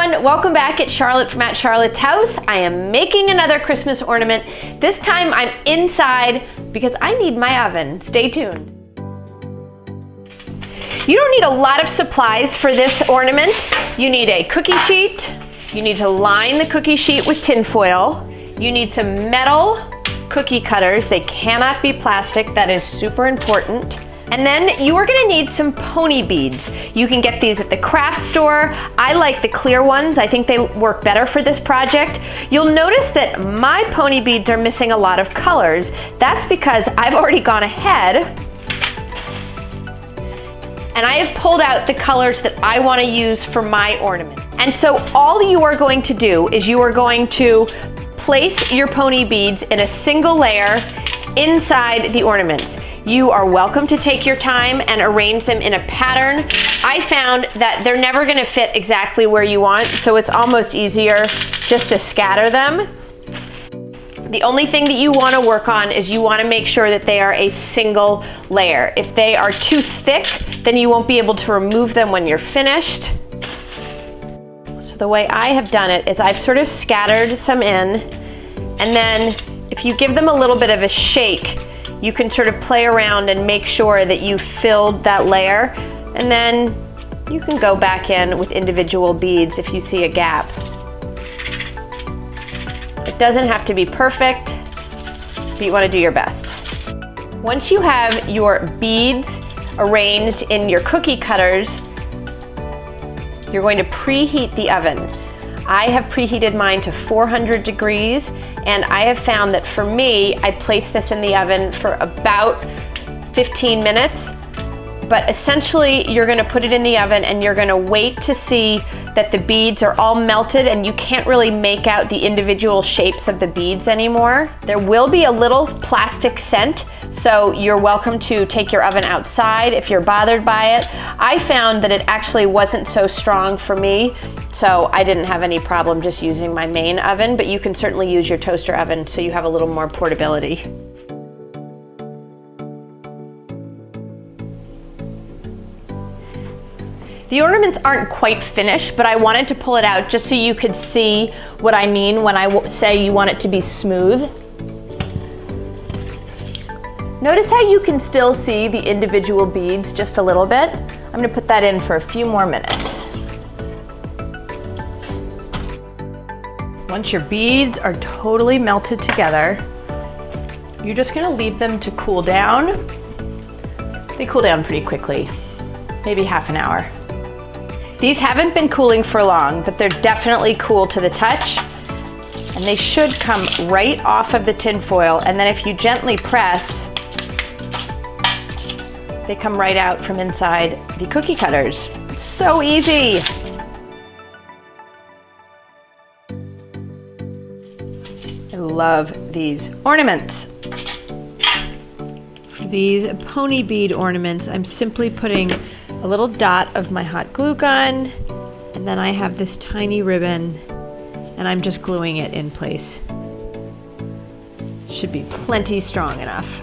everyone, welcome back at Charlotte from Charlotte's House. I am making another Christmas ornament. This time I'm inside because I need my oven. Stay tuned. You don't need a lot of supplies for this ornament. You need a cookie sheet. You need to line the cookie sheet with tin foil. You need some metal cookie cutters. They cannot be plastic. That is super important. And then you are gonna need some pony beads. You can get these at the craft store. I like the clear ones. I think they work better for this project. You'll notice that my pony beads are missing a lot of colors. That's because I've already gone ahead and I have pulled out the colors that I wanna use for my ornament. And so all you are going to do is you are going to place your pony beads in a single layer inside the ornaments. You are welcome to take your time and arrange them in a pattern. I found that they're never gonna fit exactly where you want, so it's almost easier just to scatter them. The only thing that you wanna work on is you wanna make sure that they are a single layer. If they are too thick, then you won't be able to remove them when you're finished. So the way I have done it is I've sort of scattered some in, and then if you give them a little bit of a shake, you can sort of play around and make sure that you filled that layer, and then you can go back in with individual beads if you see a gap. It doesn't have to be perfect, but you want to do your best. Once you have your beads arranged in your cookie cutters, you're going to preheat the oven. I have preheated mine to 400 degrees, and I have found that for me, I place this in the oven for about 15 minutes. But essentially, you're gonna put it in the oven and you're gonna wait to see that the beads are all melted and you can't really make out the individual shapes of the beads anymore. There will be a little plastic scent, so you're welcome to take your oven outside if you're bothered by it. I found that it actually wasn't so strong for me, so I didn't have any problem just using my main oven, but you can certainly use your toaster oven so you have a little more portability. The ornaments aren't quite finished, but I wanted to pull it out just so you could see what I mean when I say you want it to be smooth. Notice how you can still see the individual beads just a little bit. I'm gonna put that in for a few more minutes. Once your beads are totally melted together, you're just gonna leave them to cool down. They cool down pretty quickly, maybe half an hour. These haven't been cooling for long, but they're definitely cool to the touch, and they should come right off of the tin foil, and then if you gently press, they come right out from inside the cookie cutters. It's so easy. I love these ornaments. For these pony bead ornaments, I'm simply putting a little dot of my hot glue gun, and then I have this tiny ribbon, and I'm just gluing it in place. Should be plenty strong enough.